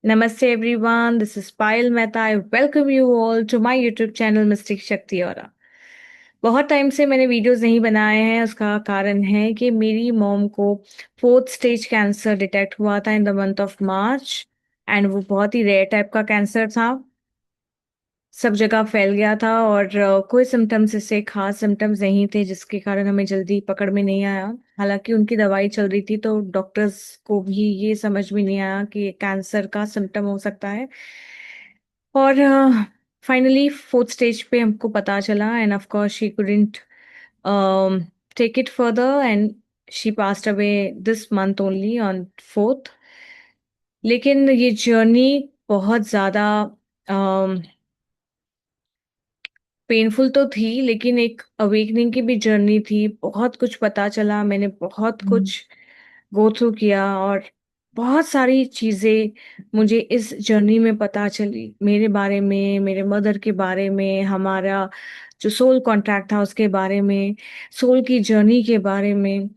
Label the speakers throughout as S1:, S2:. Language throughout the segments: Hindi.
S1: Namaste everyone, this is Payal Mehta. I welcome you all to my YouTube channel Mystic Shakti Aura. बहुत टाइम से मैंने वीडियोस नहीं बनाए हैं। उसका कारण है कि मेरी मॉम को फोर्थ स्टेज कैंसर डिटेक्ट हुआ था in the month of March. And वो बहुत ही रेयर टाइप का कैंसर था। सब जगह फैल गया था और कोई सिम्टम्स इससे खास सिम्टम्स नहीं थे जिसके कारण हमें जल्दी पकड़ में नहीं आया। हालांकि उनकी दवाई चल रही थी तो डॉक्टर्स को भी ये समझ में नहीं आया कि कैंसर का सिम्टम हो सकता है। और फाइनली फोर्थ स्टेज पे हमको पता चला and of course she couldn't take it further and she passed away this month only on fourth. लेकिन ये जर्नी बहुत ज़्यादा पेनफुल तो थी, लेकिन एक अवेकनिंग की भी जर्नी थी। बहुत कुछ पता चला, मैंने बहुत कुछ गो थ्रू किया और बहुत सारी चीज़ें मुझे इस जर्नी में पता चली, मेरे बारे में, मेरे मदर के बारे में, हमारा जो सोल कॉन्ट्रैक्ट था उसके बारे में, सोल की जर्नी के बारे में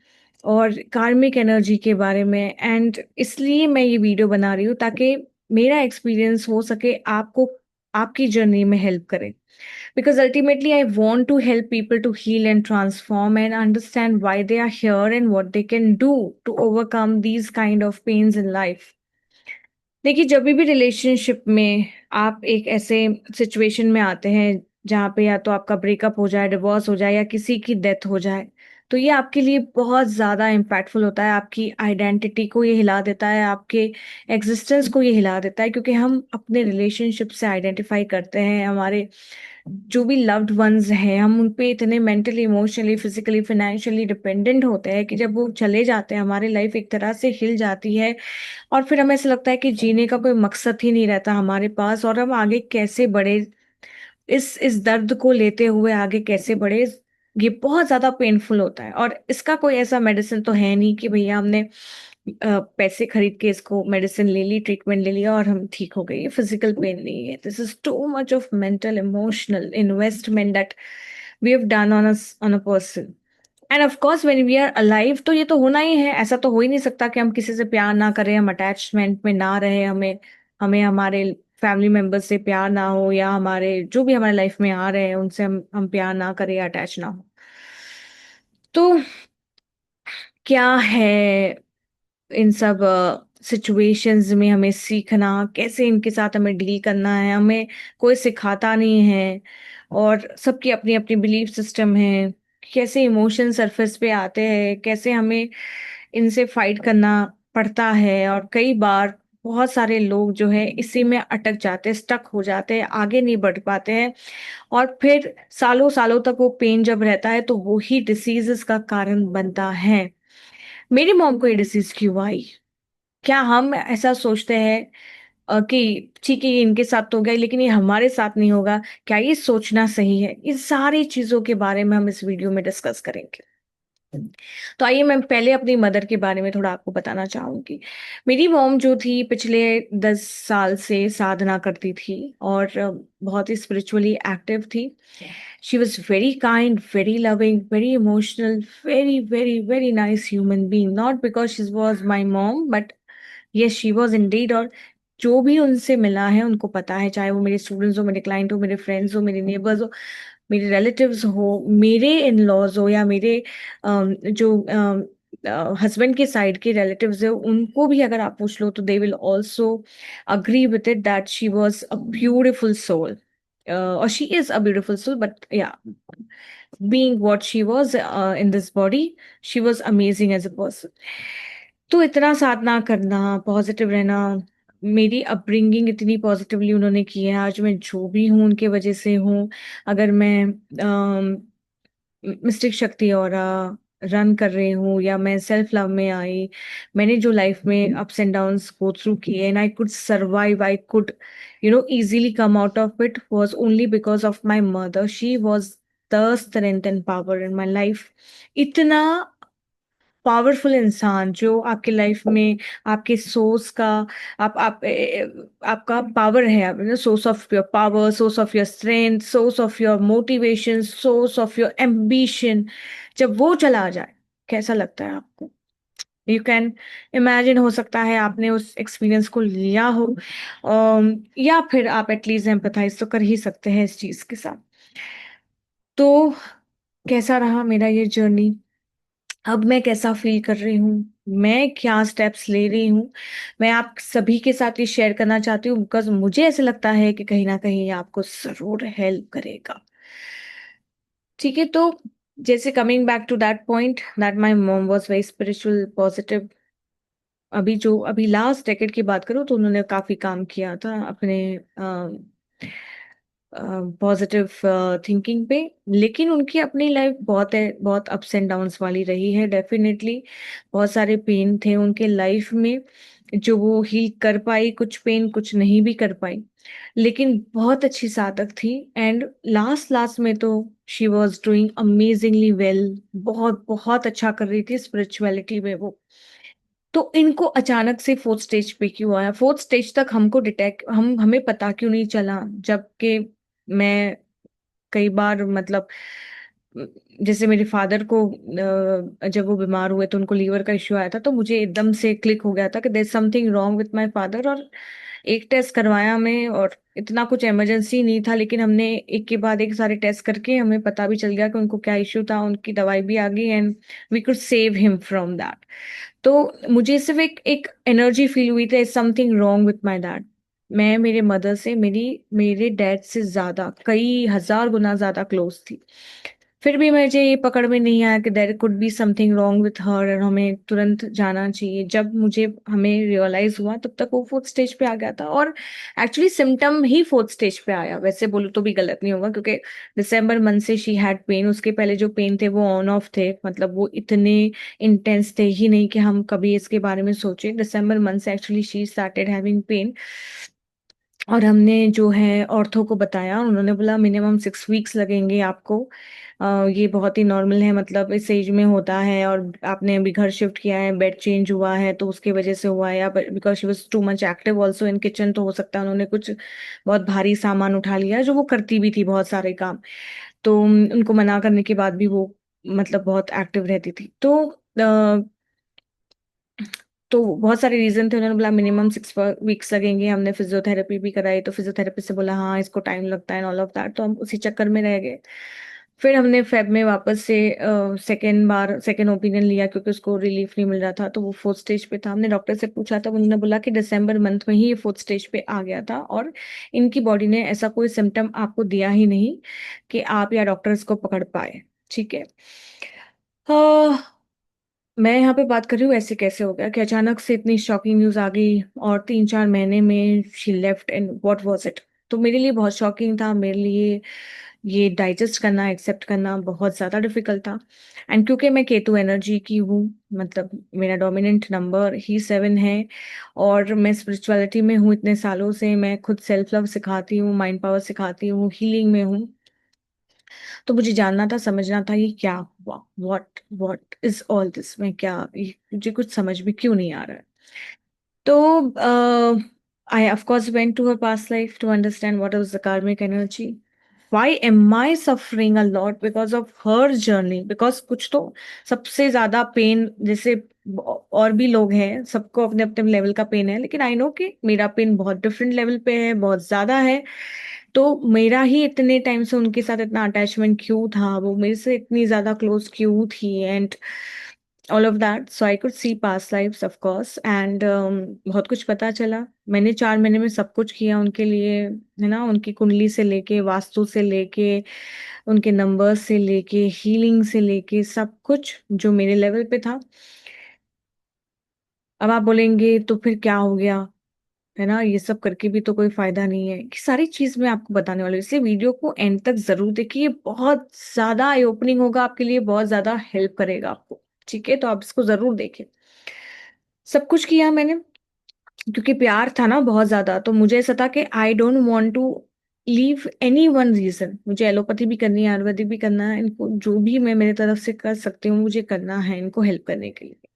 S1: और कार्मिक एनर्जी के बारे में। एंड इसलिए मैं ये वीडियो बना रही हूँ ताकि मेरा एक्सपीरियंस हो सके आपको आपकी जर्नी में हेल्प करे। Because ultimately, I want to help people to heal and transform and understand why they are here and what they can do to overcome these kind of pains in life. देखिए, जब भी रिलेशनशिप में आप एक ऐसे सिचुएशन में आते हैं जहाँ पे या तो आपका ब्रेकअप हो जाए, डिवोर्स हो जाए या किसी की डेथ हो जाए, तो ये आपके लिए बहुत ज़्यादा इम्पैक्टफुल होता है। आपकी आइडेंटिटी को ये हिला देता है, आपके एग्जिस्टेंस को ये हिला देता है, क्योंकि हम अपने रिलेशनशिप से आइडेंटिफाई करते हैं। हमारे जो भी लव्ड वंस हैं, हम उन पे इतने mentally, emotionally, physically, financially dependent होते हैं कि जब वो चले जाते हैं हमारी लाइफ एक तरह से हिल जाती है और फिर हमें ऐसा लगता है कि जीने का कोई मकसद ही नहीं रहता हमारे पास और हम आगे कैसे बढ़े, इस दर्द को लेते हुए आगे कैसे बढ़े। ये बहुत ज़्यादा पेनफुल होता है और इसका कोई ऐसा मेडिसिन तो है नहीं कि भैया हमने पैसे खरीद के इसको मेडिसिन ले ली, ट्रीटमेंट ले लिया और हम ठीक हो गए। ये फिजिकल पेन नहीं है। This is too much of mental emotional investment that we have done on a person. And of course when we are alive तो ये तो होना ही है। ऐसा तो हो ही नहीं सकता कि हम किसी से प्यार ना करें, हम अटैचमेंट में ना रहे, हमें हमें हमारे फैमिली मेंबर्स से प्यार ना हो या हमारे जो भी हमारे लाइफ में आ रहे हैं उनसे हम प्यार ना करें या अटैच ना हो। तो क्या है इन सब सिचुएशंस में हमें सीखना, कैसे इनके साथ हमें डील करना है, हमें कोई सिखाता नहीं है और सबकी अपनी अपनी बिलीफ सिस्टम है। कैसे इमोशन सरफेस पे आते हैं, कैसे हमें इनसे फाइट करना पड़ता है और कई बार बहुत सारे लोग जो है इसी में अटक जाते हैं, स्टक हो जाते हैं, आगे नहीं बढ़ पाते हैं और फिर सालों सालों तक वो पेन जब रहता है तो वो ही डिसीजेस का कारण बनता है। मेरी मॉम को ये डिसीज क्यों आई? क्या हम ऐसा सोचते हैं कि ठीक है ये इनके साथ तो हो गया लेकिन ये हमारे साथ नहीं होगा? क्या ये सोचना सही है? इन सारी चीजों के बारे में हम इस वीडियो में डिस्कस करेंगे। तो आइए मैं पहले अपनी मदर के बारे में थोड़ा आपको बताना चाहूंगी। मेरी मॉम जो थी पिछले 10 साल से साधना करती थी और बहुत ही स्पिरिचुअली एक्टिव थी। She was very kind, very loving, very emotional, very very very nice human being. Not because she was my mom but yes she was Indeed. और जो भी उनसे मिला है उनको पता है, चाहे वो मेरे स्टूडेंट्स हो, मेरे क्लाइंट हो, मेरे फ्रेंड्स हो, मेरे नेबर्स हो, मेरे रिलेटिव्स हो, मेरे इन लॉज हो या मेरे जो हस्बैंड के साइड के रिलेटिव्स है, उनको भी अगर आप पूछ लो तो they will also agree with it that she was a beautiful soul. और she is a beautiful soul, but yeah, being what she was in this body, she was amazing as a person. तो इतना साधना करना, पॉजिटिव रहना, मेरी अपब्रिंगिंग इतनी पॉजिटिवली उन्होंने की है। आज मैं जो भी हूँ उनके वजह से हूँ। अगर मैं मिस्टिक शक्ति और रन कर रही हूँ या मैं सेल्फ लव में आई, मैंने जो लाइफ में ups and downs go through किए and I could survive, I could easily come out of it was only because of my mother. She was the strength and power in my life. इतना पावरफुल इंसान जो आपके लाइफ में आपके सोर्स का आपका पावर है, source of your power, source of your strength, source of your motivation, source of your ambition, जब वो चला जाए कैसा लगता है आपको? यू कैन इमेजिन, हो सकता है आपने उस एक्सपीरियंस को लिया हो, या फिर आप एटलीस्ट एम्पैथाइज तो कर ही सकते हैं इस चीज़ के साथ। तो कैसा रहा मेरा ये जर्नी? अब मैं कैसा फ़ील कर रही हूँ? मैं क्या स्टेप्स ले रही हूँ? मैं आप सभी के साथ ये शेयर करना चाहती हूँ बिकॉज़ मुझे ऐसा लगता है कि कहीं न कहीं ये आपको ज़रूर हेल्प करेगा। ठीक है, तो जैसे coming back to that point that my mom was very spiritual, positive. अभी लास्ट डेकेड की बात करूँ तो उन्होंने काफ़ी काम किया था अपने पॉजिटिव थिंकिंग पे। लेकिन उनकी अपनी लाइफ बहुत अप्स एंड डाउन्स वाली रही है डेफिनेटली। बहुत सारे पेन थे उनके लाइफ में जो वो हील कर पाई, कुछ पेन कुछ नहीं भी कर पाई, लेकिन बहुत अच्छी साधक थी। एंड लास्ट लास्ट में तो she was doing amazingly well, बहुत बहुत अच्छा कर रही थी स्पिरिचुअलिटी में वो। तो इनको अचानक से फोर्थ स्टेज पे क्यों आया? फोर्थ स्टेज तक हमको डिटेक्ट हमें पता क्यों नहीं चला? जबकि मैं कई बार मतलब अ, जैसे मेरे फादर को जब वो बीमार हुए तो उनको लीवर का इश्यू आया था, तो मुझे एकदम से क्लिक हो गया था कि there is something wrong with my father. और एक टेस्ट करवाया मैं, और इतना कुछ इमरजेंसी नहीं था, लेकिन हमने एक के बाद एक सारे टेस्ट करके हमें पता भी चल गया कि उनको क्या इश्यू था, उनकी दवाई भी आ गई and we could save him from that. तो मुझे सिर्फ एक एक एनर्जी फील हुई थी, something wrong with my dad. मैं मेरे मदर से मेरे डैड से ज्यादा कई हजार गुना ज्यादा क्लोज थी। फिर भी मुझे ये पकड़ में नहीं आया कि there could be something wrong with her और हमें तुरंत जाना चाहिए। जब मुझे हमें रियलाइज हुआ तब तक वो फोर्थ स्टेज पे आ गया था, और एक्चुअली सिम्टम ही फोर्थ स्टेज पे आया, वैसे बोलूँ तो भी गलत नहीं होगा, क्योंकि दिसंबर मंथ से शी हैड पेन। उसके पहले जो पेन थे वो ऑन ऑफ थे, मतलब वो इतने इंटेंस थे ही नहीं कि हम कभी इसके बारे में सोचे। दिसंबर मंथ से actually she started having pain. और हमने जो है ऑर्थो को बताया, उन्होंने बोला मिनिमम 6 वीक्स लगेंगे आपको। ये बहुत ही नॉर्मल है, मतलब इस एज में होता है, और आपने अभी घर शिफ्ट किया है, बेड चेंज हुआ है तो उसकी वजह से हुआ है, या because she was too much active also in kitchen, तो हो सकता है उन्होंने कुछ बहुत भारी सामान उठा लिया, जो वो करती भी थी बहुत सारे काम। तो उनको मना करने के बाद भी वो मतलब बहुत एक्टिव रहती थी। तो बहुत सारे रीजन थे, उन्होंने बोला मिनिमम 6 वीक्स लगेंगे। हमने फिजियोथेरेपी भी कराई, तो फिजियोथेरेपी से बोला हाँ इसको टाइम लगता है ऑल ऑफ दैट, तो हम उसी चक्कर में रह गए। फिर हमने फेब में वापस से सेकेंड ओपिनियन लिया, क्योंकि उसको रिलीफ नहीं मिल रहा था, तो वो फोर्थ स्टेज पे था। हमने डॉक्टर से पूछा था, उन्होंने बोला कि दिसंबर मंथ में ही ये फोर्थ स्टेज पे आ गया था, और इनकी बॉडी ने ऐसा कोई सिम्टम आपको दिया ही नहीं कि आप या डॉक्टर्स को पकड़ पाए। ठीक है। मैं यहाँ पे बात कर रही हूँ ऐसे कैसे हो गया कि अचानक से इतनी शॉकिंग न्यूज आ गई, और 3-4 महीने में she left, and what was it? तो मेरे लिए बहुत शॉकिंग था, मेरे लिए ये डाइजेस्ट करना, एक्सेप्ट करना बहुत ज़्यादा डिफिकल्ट था। एंड क्योंकि मैं केतु एनर्जी की हूँ, मतलब मेरा डोमिनेंट नंबर ही 7 है, और मैं स्पिरिचुअलिटी में हूँ इतने सालों से, मैं खुद सेल्फ लव सिखाती हूँ, माइंड पावर सिखाती हूँ, हीलिंग में हूँ। तो मुझे जानना था, समझना था ये क्या हुआ, व्हाट इज ऑल दिस, मैं क्या, ये मुझे कुछ समझ में क्यों नहीं आ रहा है। तो I of course went to her past life to understand what was the karmic energy, why am I suffering a lot because of her journey. Because कुछ तो सबसे ज्यादा पेन, जैसे और भी लोग हैं, सबको अपने अपने लेवल का पेन है, लेकिन आई नो कि मेरा पेन बहुत डिफरेंट लेवल पे है, बहुत ज्यादा है। तो मेरा ही इतने टाइम से उनके साथ इतना अटैचमेंट क्यों था, वो मेरे से इतनी ज्यादा क्लोज क्यों थी, and all of that. So I could see past lifes of course, and बहुत कुछ पता चला। मैंने 4 महीने में सब कुछ किया उनके लिए, है ना, उनकी कुंडली से लेके, वास्तु से लेके, उनके नंबर्स से लेके, हीलिंग से लेके, सब कुछ जो मेरे लेवल पे था। अब आप बोलेंगे तो फिर क्या हो गया, है ना, ये सब करके भी तो कोई फायदा नहीं है, कि सारी चीज मैं आपको बताने वाली हूँ, इसलिए वीडियो को एंड तक जरूर देखिए, बहुत ज्यादा आई ओपनिंग होगा आपके लिए, बहुत ज्यादा हेल्प करेगा आपको। ठीक है, तो आप इसको जरूर देखें। सब कुछ किया मैंने, क्योंकि प्यार था ना बहुत ज्यादा, तो मुझे ऐसा था कि I don't want to leave any one reason. मुझे एलोपैथी भी करनी है, आयुर्वेदिक भी करना है, इनको जो भी मैं मेरे तरफ से कर सकती हूँ मुझे करना है, इनको हेल्प करने के लिए।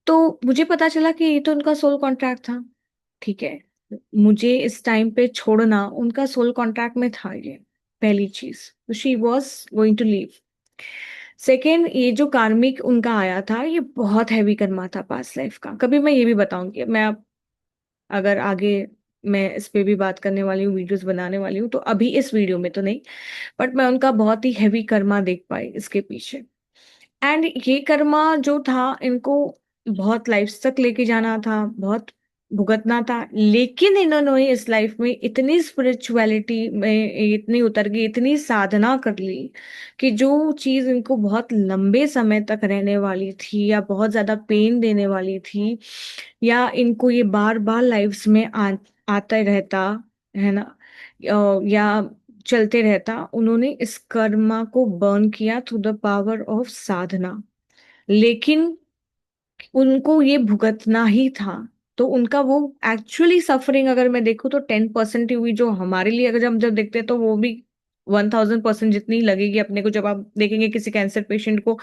S1: तो मुझे पता चला कि ये तो उनका सोल कॉन्ट्रैक्ट था। ठीक है, मुझे इस टाइम पे छोड़ना उनका सोल कॉन्ट्रैक्ट में था, ये पहली चीज। She was going to leave. Second, ये जो कार्मिक उनका आया था, ये बहुत हैवी कर्मा था पास्ट लाइफ का। कभी मैं ये भी बताऊंगी, मैं अगर आगे मैं इस पे भी बात करने वाली हूँ, वीडियोस बनाने वाली हूँ, तो अभी इस वीडियो में तो नहीं, बट मैं उनका बहुत ही हैवी कर्मा देख पाई इसके पीछे। एंड ये कर्मा जो था, इनको बहुत लाइफ तक लेके जाना था, बहुत भुगतना था, लेकिन इन्होंने इस लाइफ में इतनी स्पिरिचुअलिटी में इतनी उतर गई, इतनी साधना कर ली कि जो चीज इनको बहुत लंबे समय तक रहने वाली थी या बहुत ज्यादा पेन देने वाली थी, या इनको ये बार बार लाइफ्स में आता रहता है ना, या चलते रहता, उन्होंने इस कर्मा को बर्न किया थ्रू द पावर ऑफ साधना। लेकिन उनको ये भुगतना ही था। तो उनका वो एक्चुअली सफरिंग अगर मैं देखूं तो 10% ही हुई, जो हमारे लिए अगर हम जब देखते हैं तो वो भी 1000% जितनी लगेगी अपने को। जब आप देखेंगे किसी कैंसर पेशेंट को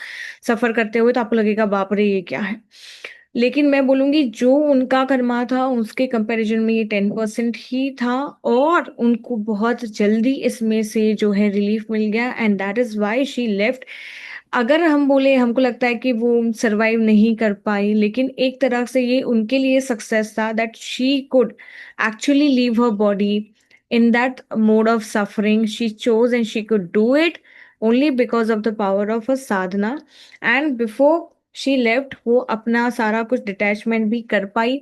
S1: सफर करते हुए तो आपको लगेगा बाप रे ये क्या है। लेकिन मैं बोलूंगी जो उनका कर्मा था उसके कंपैरिजन में ये 10% ही था, और उनको बहुत जल्दी इसमें से जो है रिलीफ मिल गया, and that is why she left. अगर हम बोले, हमको लगता है कि वो सरवाइव नहीं कर पाई, लेकिन एक तरह से ये उनके लिए सक्सेस था that she could actually leave her body in that mode of suffering. She chose and she could do it only because of the power of her sadhana. And before she left, वो अपना सारा कुछ डिटैचमेंट भी कर पाई।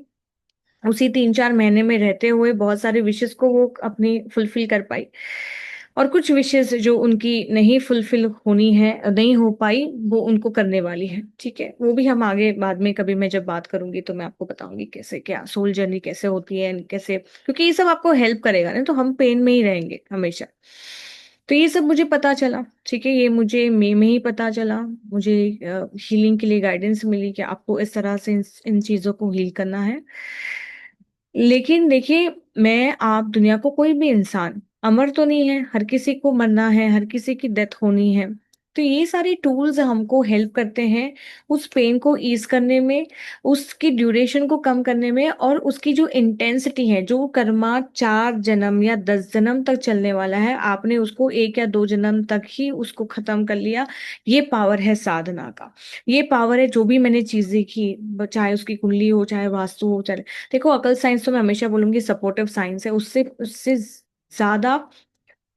S1: उसी 3-4 महीने में रहते हुए बहुत सारे विशेस को वो अपनी फुलफिल कर पाई, और कुछ विशेस जो उनकी नहीं फुलफिल होनी है, नहीं हो पाई, वो उनको करने वाली है। ठीक है, वो भी हम आगे बाद में कभी मैं जब बात करूंगी तो मैं आपको बताऊंगी कैसे क्या सोल जर्नी कैसे होती है कैसे, क्योंकि ये सब आपको हेल्प करेगा ना, तो हम पेन में ही रहेंगे हमेशा। तो ये सब मुझे पता चला, ठीक है, ये मुझे मई में ही पता चला। मुझे हीलिंग के लिए गाइडेंस मिली कि आपको इस तरह से इन चीजों को हील करना है। लेकिन देखिए, मैं आप दुनिया को कोई भी इंसान अमर तो नहीं है, हर किसी को मरना है, हर किसी की डेथ होनी है। तो ये सारे टूल्स हमको हेल्प करते हैं उस पेन को ईज करने में, उसकी ड्यूरेशन को कम करने में, और उसकी जो इंटेंसिटी है, जो कर्मा 4 जन्म या 10 जन्म तक चलने वाला है, आपने उसको 1 या 2 जन्म तक ही उसको खत्म कर लिया। ये पावर है साधना का। ये पावर है जो भी मैंने चीजें की, चाहे उसकी कुंडली हो, चाहे वास्तु हो, चाहे, देखो अकल साइंस तो मैं हमेशा बोलूंगी सपोर्टिव साइंस है, उससे उससे ज्यादा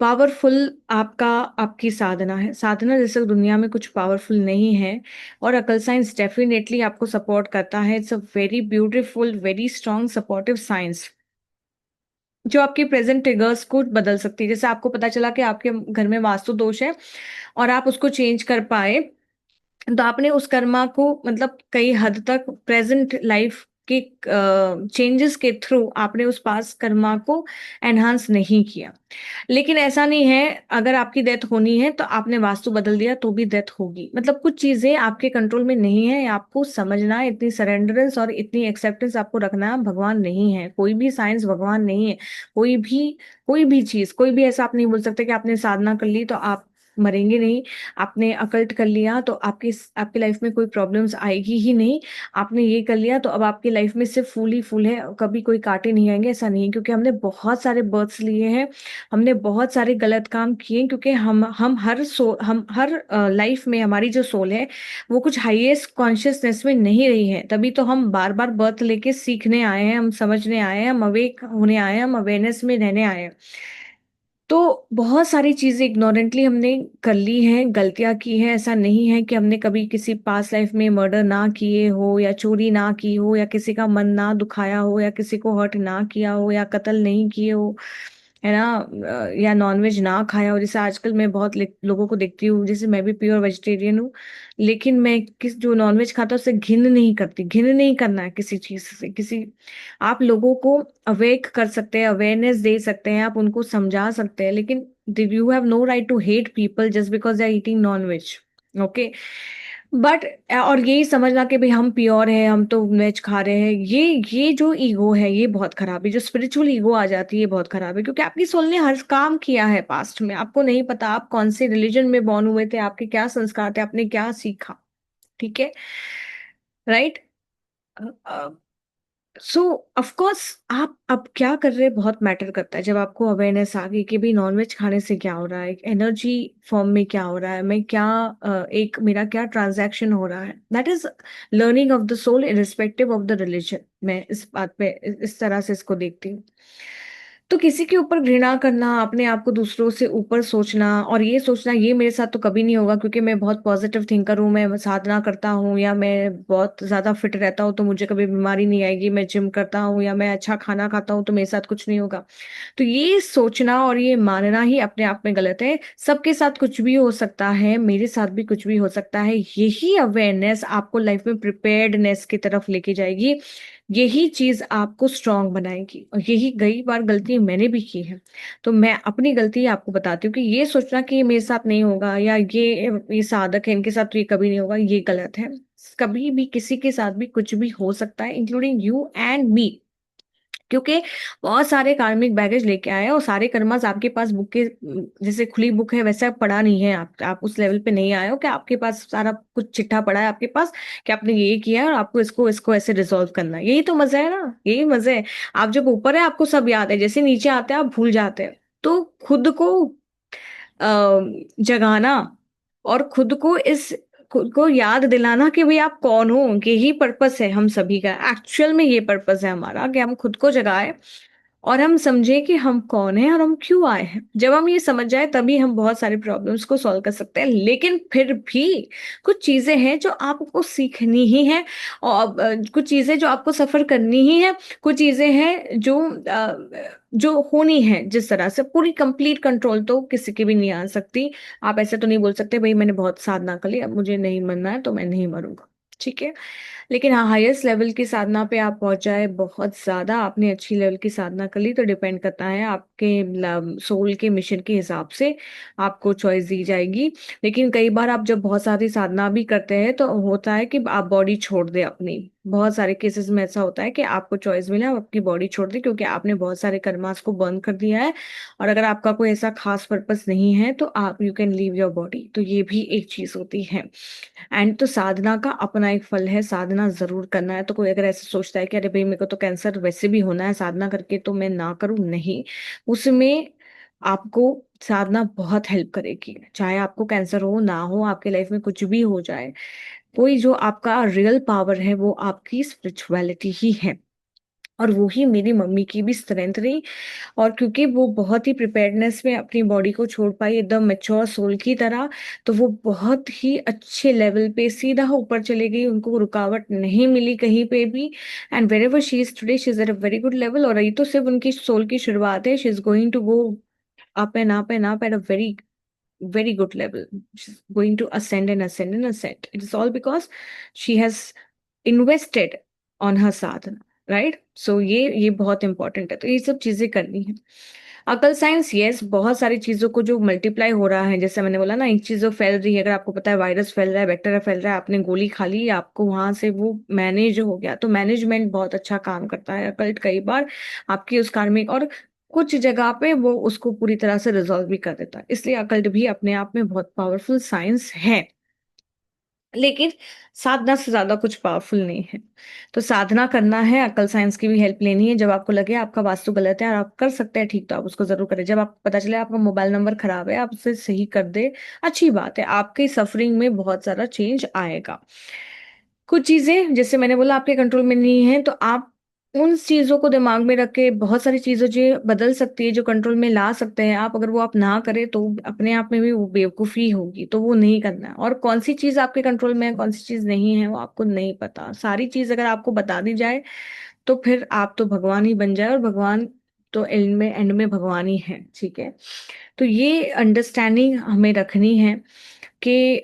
S1: पावरफुल आपका आपकी साधना है। साधना जैसे दुनिया में कुछ पावरफुल नहीं है, और अकल साइंस डेफिनेटली आपको सपोर्ट करता है। It's a very beautiful, very strong supportive science, जो आपके प्रेजेंट ट्रिगर्स को बदल सकती है। जैसे आपको पता चला कि आपके घर में वास्तु दोष है और आप उसको चेंज कर पाए, तो आपने उस कर्मा को मतलब कई हद तक प्रेजेंट लाइफ के चेंजेस के थ्रू आपने उस पास कर्मा को एनहांस नहीं किया। लेकिन ऐसा नहीं है, अगर आपकी डेथ होनी है तो आपने वास्तु बदल दिया तो भी डेथ होगी। मतलब कुछ चीजें आपके कंट्रोल में नहीं है, आपको समझना है, इतनी सरेंडरेंस और इतनी एक्सेप्टेंस आपको रखना है। भगवान नहीं है, कोई भी साइंस भगवान नहीं है। कोई भी चीज, कोई भी ऐसा आप नहीं बोल सकते कि आपने साधना कर ली तो आप मरेंगे नहीं, आपने अकल्ट कर लिया तो आपकी आपकी लाइफ में कोई प्रॉब्लम्स आएगी ही नहीं, आपने ये कर लिया तो अब आपकी लाइफ में सिर्फ फूल ही फूल है, कभी कोई कांटे नहीं आएंगे, ऐसा नहीं है। क्योंकि हमने बहुत सारे बर्थ्स लिए हैं, हमने बहुत सारे गलत काम किए, क्योंकि हम हर लाइफ में हमारी जो सोल है वो कुछ हाईएस्ट कॉन्शियसनेस में नहीं रही है। तभी तो हम बार बार बर्थ लेके सीखने आए हैं, हम समझने आए हैं, हम अवेक होने आए हैं, हम अवेयरनेस में रहने आए हैं। तो बहुत सारी चीजें इग्नोरेंटली हमने कर ली हैं, गलतियां की हैं। ऐसा नहीं है कि हमने कभी किसी पास्ट लाइफ में मर्डर ना किए हो, या चोरी ना की हो, या किसी का मन ना दुखाया हो, या किसी को हर्ट ना किया हो, या कत्ल नहीं किए हो, है ना, या नॉनवेज ना खाया हो। जैसे आजकल मैं बहुत लोगों को देखती हूँ, जैसे मैं भी प्योर वेजिटेरियन हूँ, लेकिन मैं किस जो नॉनवेज खाता है उससे घिन नहीं करती। घिन नहीं करना है किसी चीज से, किसी, आप लोगों को अवेक कर सकते हैं, अवेयरनेस दे सकते हैं, आप उनको समझा सकते हैं, लेकिन you have no right to hate people just because they are eating non veg. Okay, but और यही समझना कि भाई हम प्योर है, हम तो वेज खा रहे हैं, ये जो ईगो है ये बहुत खराब है। जो स्पिरिचुअल ईगो आ जाती है बहुत खराब है, क्योंकि आपकी सोल ने हर काम किया है पास्ट में, आपको नहीं पता आप कौन से रिलीजन में बॉर्न हुए थे, आपके क्या संस्कार थे, आपने क्या सीखा। ठीक है, राइट। सो ऑफ कोर्स आप अब क्या कर रहे हैं बहुत मैटर करता है। जब आपको अवेयरनेस आ गई कि भाई नॉनवेज खाने से क्या हो रहा है, एनर्जी फॉर्म में क्या हो रहा है, मैं क्या एक मेरा क्या ट्रांजैक्शन हो रहा है, that is learning of the soul irrespective of the religion. मैं इस बात पे इस तरह से इसको देखती हूँ। तो किसी के ऊपर घृणा करना, अपने आप को दूसरों से ऊपर सोचना और ये सोचना ये मेरे साथ तो कभी नहीं होगा क्योंकि मैं बहुत पॉजिटिव थिंकर हूँ, मैं साधना करता हूँ या मैं बहुत ज्यादा फिट रहता हूँ तो मुझे कभी बीमारी नहीं आएगी, मैं जिम करता हूँ या मैं अच्छा खाना खाता हूँ तो मेरे साथ कुछ नहीं होगा। तो ये सोचना और ये मानना ही अपने आप में गलत है। सबके साथ कुछ भी हो सकता है, मेरे साथ भी कुछ भी हो सकता है। यही अवेयरनेस आपको लाइफ में प्रिपेयर्डनेस की तरफ लेके जाएगी। यही चीज आपको स्ट्रांग बनाएगी और यही कई बार गलती मैंने भी की है। तो मैं अपनी गलती आपको बताती हूँ कि ये सोचना कि ये मेरे साथ नहीं होगा या ये साधक है इनके साथ तो ये कभी नहीं होगा, ये गलत है। कभी भी किसी के साथ भी कुछ भी हो सकता है, इंक्लूडिंग यू एंड मी। क्योंकि बहुत सारे कार्मिक बैगेज लेके आए हैं और सारे कर्मास आपके पास बुक के जैसे खुली बुक है वैसा पड़ा नहीं है। आप उस लेवल पे नहीं आए हो कि आपके पास सारा कुछ चिट्ठा पड़ा है आपके पास कि आपने ये किया है और आपको इसको इसको ऐसे रिजॉल्व करना है। यही तो मजा है ना, यही मजा है। आप जब ऊपर है आपको सब याद है, जैसे नीचे आते हैं आप भूल जाते हैं। तो खुद को जगाना और खुद को याद दिलाना कि भाई आप कौन हो, यही पर्पस है हम सभी का। एक्चुअल में ये पर्पस है हमारा कि हम खुद को जगाए और हम समझे कि हम कौन हैं और हम क्यों आए हैं। जब हम ये समझ जाए तभी हम बहुत सारे प्रॉब्लम्स को सॉल्व कर सकते हैं। लेकिन फिर भी कुछ चीजें हैं जो आपको सीखनी ही है और कुछ चीजें जो आपको सफर करनी ही है। कुछ चीजें हैं जो होनी है जिस तरह से। पूरी कंप्लीट कंट्रोल तो किसी की भी नहीं आ सकती। आप ऐसे तो नहीं बोल सकते भाई मैंने बहुत साधना कर ली अब मुझे नहीं मरना है तो मैं नहीं मरूंगा, ठीक है। लेकिन हाँ, हाईएस्ट लेवल की साधना पे आप पहुंच जाए, बहुत ज्यादा आपने अच्छी लेवल की साधना कर ली तो डिपेंड करता है आपके सोल के मिशन के हिसाब से आपको चॉइस दी जाएगी। लेकिन कई बार आप जब बहुत सारी साधना भी करते हैं तो होता है कि आप बॉडी छोड़ दे अपनी। बहुत सारे केसेस में ऐसा होता है कि आपको चॉइस मिला आप आपकी बॉडी छोड़ दे क्योंकि आपने बहुत सारे कर्मास को बर्न कर दिया है। और अगर आपका कोई ऐसा खास पर्पस नहीं है तो आप you can leave your body. तो ये भी एक चीज होती है। एंड तो साधना का अपना एक फल है, साधना जरूर करना है। तो कोई अगर ऐसे सोचता है कि अरे भाई मेरे को तो कैंसर वैसे भी होना है साधना करके तो मैं ना करूं, नहीं। उसमें आपको साधना बहुत हेल्प करेगी। चाहे आपको कैंसर हो ना हो, आपके लाइफ में कुछ भी हो जाए, कोई जो आपका रियल पावर है वो आपकी स्पिरिचुअलिटी ही है। और वो ही मेरी मम्मी की भी स्ट्रेंथ रही। और क्योंकि वो बहुत ही प्रिपेयर्डनेस में अपनी बॉडी को छोड़ पाई एकदम मैच्योर सोल की तरह, तो वो बहुत ही अच्छे लेवल पे सीधा ऊपर चले गई, उनको रुकावट नहीं मिली कहीं पे भी। And wherever she is today she is at a very good level. और ये तो सिर्फ उनकी सोल की शुरुआत है, she is going to go up and up and up at a very good level. She's going to ascend and ascend and ascend. It is all because she has invested on her sadhana, right? So ये बहुत इंपॉर्टेंट है। तो ये सब चीजें करनी है। अकल साइंस, यस, बहुत सारी चीजों को जो मल्टीप्लाई हो रहा है, जैसे मैंने बोला ना, एक चीज जो फैल रही है, अगर आपको पता है वायरस फैल रहा है, बैक्टीरिया फैल रहा है, आपने गोली खा ली, आपको वहां से वो मैनेज हो गया। तो मैनेजमेंट बहुत अच्छा काम करता है अकल्ट कई बार आपकी उस कार्मिक और कुछ जगह पे वो उसको पूरी तरह से रिजॉल्व भी कर देता है। इसलिए अकल्ट भी अपने आप में बहुत पावरफुल साइंस है। लेकिन साधना से ज्यादा कुछ पावरफुल नहीं है। तो साधना करना है, अकल साइंस की भी हेल्प लेनी है। जब आपको लगे आपका वास्तु गलत है और आप कर सकते हैं ठीक, तो आप उसको जरूर करें। जब आपको पता चले आपका मोबाइल नंबर खराब है, आप उसे सही कर दे, अच्छी बात है, आपकी सफरिंग में बहुत सारा चेंज आएगा। कुछ चीजें जैसे मैंने बोला आपके कंट्रोल में नहीं है, तो आप उन चीजों को दिमाग में रख के बहुत सारी चीजें जो बदल सकती है, जो कंट्रोल में ला सकते हैं आप, अगर वो आप ना करें तो अपने आप में भी वो बेवकूफी होगी, तो वो नहीं करना है। और कौन सी चीज आपके कंट्रोल में है कौन सी चीज नहीं है वो आपको नहीं पता। सारी चीज अगर आपको बता दी जाए तो फिर आप तो भगवान ही बन जाए, और भगवान तो एंड में भगवान ही है, ठीक है। तो ये अंडरस्टैंडिंग हमें रखनी है कि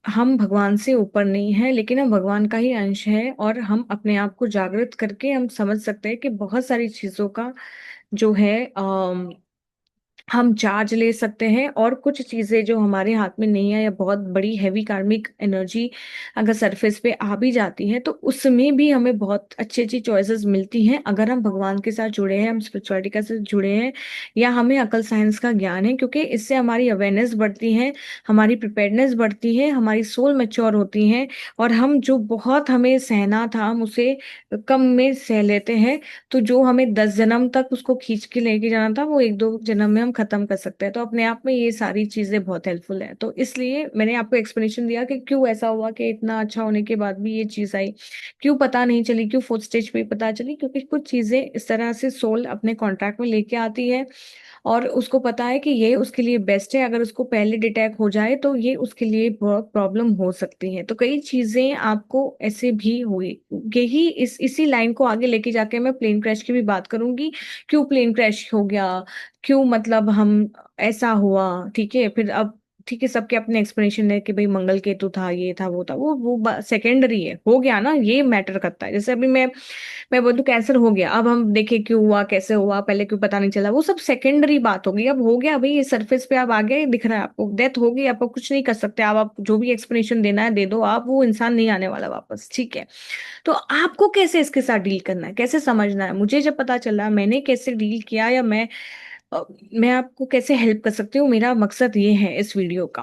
S1: हम भगवान से ऊपर नहीं है, लेकिन हम भगवान का ही अंश है। और हम अपने आप को जागृत करके हम समझ सकते हैं कि बहुत सारी चीजों का जो है हम चार्ज ले सकते हैं, और कुछ चीजें जो हमारे हाथ में नहीं है, या बहुत बड़ी हैवी कार्मिक एनर्जी अगर सरफेस पे आ भी जाती है, तो उसमें भी हमें बहुत अच्छी अच्छी चॉइसेस मिलती हैं अगर हम भगवान के साथ जुड़े हैं, हम स्पिरिचुअलिटी के साथ जुड़े हैं, या हमें अकल साइंस का ज्ञान है, क्योंकि इससे हमारी अवेयरनेस बढ़ती है, हमारी प्रिपेयर्डनेस बढ़ती है, हमारी सोल मैच्योर होती है, और हम जो बहुत हमें सहना था हम उसे कम में सह लेते हैं। तो जो हमें 10 जन्म तक उसको खींच के लेके जाना था, वो 1-2 जन्म में हम खत्म कर सकते हैं। तो अपने आप में ये सारी चीजें बहुत हेल्पफुल है। तो इसलिए मैंने आपको एक्सप्लेनेशन दिया कि क्यों ऐसा हुआ कि इतना अच्छा होने के बाद भी ये चीज आई, क्यों पता नहीं चली, क्यों फोर्थ स्टेज पे ही पता चली, क्योंकि कुछ चीजें इस तरह से सोल अपने कॉन्ट्रैक्ट में लेके आती है, और उसको पता है कि ये उसके लिए बेस्ट है। अगर उसको पहले डिटेक्ट हो जाए तो ये उसके लिए बहुत प्रॉब्लम हो सकती है। तो कई चीजें आपको ऐसे भी हुई। यही इसी लाइन को आगे लेके जाके मैं प्लेन क्रैश की भी बात करूंगी, क्यों प्लेन क्रैश हो गया, क्यों मतलब हम ऐसा हुआ। ठीक है, फिर अब ठीक है, सबके अपने एक्सप्लेनेशन है कि भाई मंगल केतु था, ये था, वो था, वो सेकेंडरी है, हो गया ना, ये मैटर करता है। जैसे अभी मैं बोलूँ कैंसर हो गया, अब हम देखें क्यों हुआ, कैसे हुआ, पहले क्यों पता नहीं चला, वो सब सेकेंडरी बात होगी। अब हो गया भाई, ये सरफेस पे अब आ गया, ये दिख रहा है आपको, डेथ हो गई, आप कुछ नहीं कर सकते। आप जो भी एक्सप्लेनेशन देना है दे दो, आप वो इंसान नहीं आने वाला वापस। ठीक है, तो आपको कैसे इसके साथ डील करना है, कैसे समझना है, मुझे जब पता चला मैंने कैसे डील किया, या मैं आपको कैसे हेल्प कर सकती हूँ, मेरा मकसद ये है इस वीडियो का।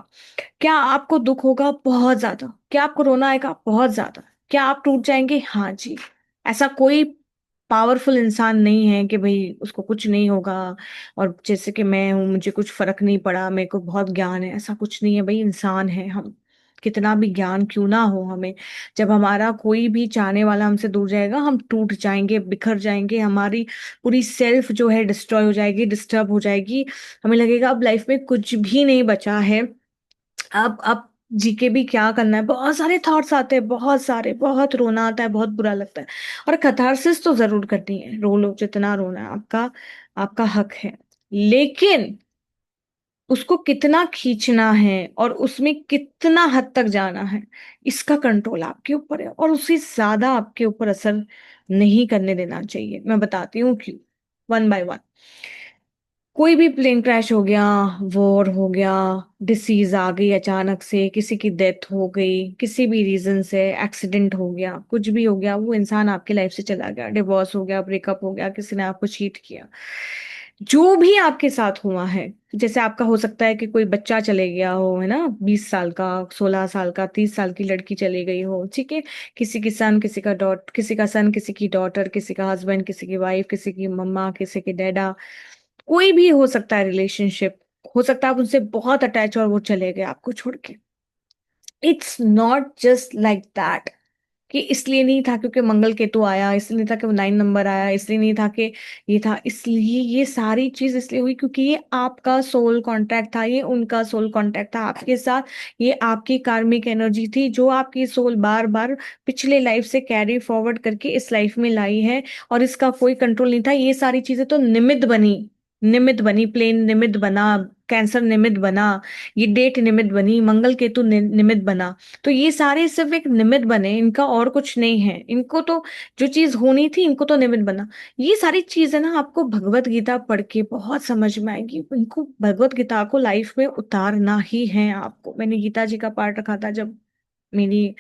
S1: क्या आपको दुख होगा? बहुत ज्यादा। क्या आपको रोना आएगा? बहुत ज्यादा। क्या आप टूट जाएंगे? हाँ जी। ऐसा कोई पावरफुल इंसान नहीं है कि भाई उसको कुछ नहीं होगा, और जैसे कि मैं हूं मुझे कुछ फर्क नहीं पड़ा, मेरे को बहुत ज्ञान है, ऐसा कुछ नहीं है भाई। इंसान है हम, कितना भी ज्ञान क्यों ना हो हमें, जब हमारा कोई भी चाहने वाला हमसे दूर जाएगा, हम टूट जाएंगे, बिखर जाएंगे, हमारी पूरी सेल्फ जो है डिस्ट्रॉय हो जाएगी, डिस्टर्ब हो जाएगी। हमें लगेगा अब लाइफ में कुछ भी नहीं बचा है, अब जी के भी क्या करना है। बहुत सारे थॉट्स आते हैं, बहुत सारे, बहुत रोना आता है, बहुत बुरा लगता है। और कैथारसिस तो जरूर करनी है, रो लो जितना रोना है, आपका आपका हक है। लेकिन उसको कितना खींचना है और उसमें कितना हद तक जाना है, इसका कंट्रोल आपके ऊपर है, और उससे ज्यादा आपके ऊपर असर नहीं करने देना चाहिए। मैं बताती हूँ क्यों, वन बाय वन। कोई भी प्लेन क्रैश हो गया, वॉर हो गया, डिसीज आ गई अचानक से, किसी की डेथ हो गई, किसी भी रीजन से एक्सीडेंट हो गया, कुछ भी हो गया, वो इंसान आपकी लाइफ से चला गया, डिवोर्स हो गया, ब्रेकअप हो गया, किसी ने आपको चीट किया, जो भी आपके साथ हुआ है। जैसे आपका हो सकता है कि कोई बच्चा चले गया हो, है ना, 20 साल का, 16 साल का, 30 साल की लड़की चली गई हो, ठीक है, किसी की सन, किसी का सन, किसी की डॉटर, किसी का हस्बैंड, किसी की वाइफ, किसी की मम्मा, किसी की डैडा, कोई भी हो सकता है रिलेशनशिप। हो सकता है आप उनसे बहुत अटैच और वो चले गए आपको छोड़ के। It's not just like that कि इसलिए नहीं था क्योंकि मंगल केतु आया, इसलिए नहीं था कि वो 9 नंबर आया, इसलिए नहीं था कि ये था, इसलिए ये सारी चीज इसलिए हुई क्योंकि ये आपका सोल कांटेक्ट था, ये उनका सोल कांटेक्ट था आपके साथ। ये आपकी कार्मिक एनर्जी थी जो आपकी सोल बार बार पिछले लाइफ से कैरी फॉरवर्ड करके इस लाइफ में लाई है, और इसका कोई कंट्रोल नहीं था। ये सारी चीजें तो निमित्त बनी, निमित्त बनी, प्लेन निमित्त बना, कैंसर निमित्त बना, ये डेट निमित्त बनी, मंगल केतु निमित्त बना। तो ये सारे सिर्फ एक निमित्त बने, इनका और कुछ नहीं है। इनको तो जो चीज होनी थी, इनको तो निमित्त बना। ये सारी चीजें ना आपको भगवत गीता पढ़ के बहुत समझ में आएगी। इनको भगवत गीता को लाइफ में उतारना ही है आपको। मैंने गीता जी का पाठ रखा था जब मेरी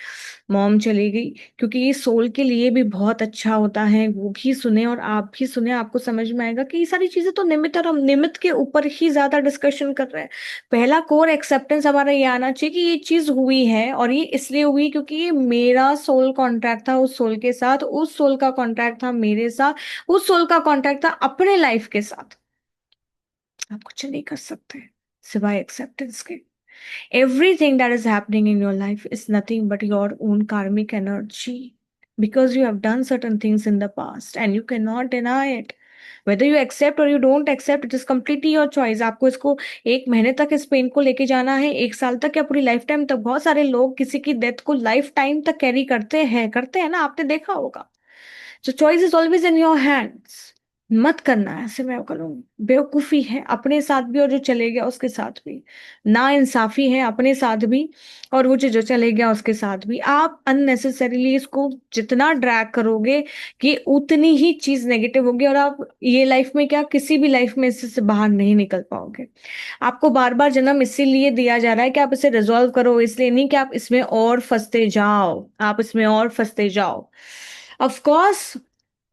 S1: मॉम चली गई, क्योंकि ये सोल के लिए भी बहुत अच्छा होता है। वो भी सुने और आप भी सुने, आपको समझ में आएगा कि ये सारी चीजें तो निमित्त, और हम निमित्त के ऊपर ही ज्यादा डिस्कशन कर रहे हैं। पहला कोर एक्सेप्टेंस हमारा ये आना चाहिए कि ये चीज हुई है, और ये इसलिए हुई क्योंकि ये मेरा सोल कॉन्ट्रैक्ट था उस सोल के साथ, उस सोल का कॉन्ट्रैक्ट था मेरे साथ, उस सोल का कॉन्ट्रैक्ट था अपने लाइफ के साथ। आप कुछ नहीं कर सकते सिवाय एक्सेप्टेंस के। Everything that is happening in your life is nothing but your own karmic energy, because you have done certain things in the past and you cannot deny it. Whether you accept or you don't accept, it is completely your choice. आपको इसको 1 महीने तक इस पेन को लेके जाना है, 1 साल तक, या पूरी लाइफ टाइम तक। बहुत सारे लोग किसी की डेथ को लाइफ टाइम तक कैरी करते हैं ना, आपने देखा होगा। So choice is always in your hands. मत करना ऐसे, मैं करूँ बेवकूफी है अपने साथ भी और जो चले गया उसके साथ भी, ना इंसाफी है अपने साथ भी और वो जो चले गया उसके साथ भी। आप अननेसेसरीली इसको जितना ड्रैग करोगे कि उतनी ही चीज नेगेटिव होगी, और आप ये लाइफ में क्या किसी भी लाइफ में इससे बाहर नहीं निकल पाओगे। आपको बार बार जन्म इसीलिए दिया जा रहा है कि आप इसे रिजॉल्व करो, इसलिए नहीं कि आप इसमें और फंसते जाओ, आप इसमें और फंसते जाओ। Of course,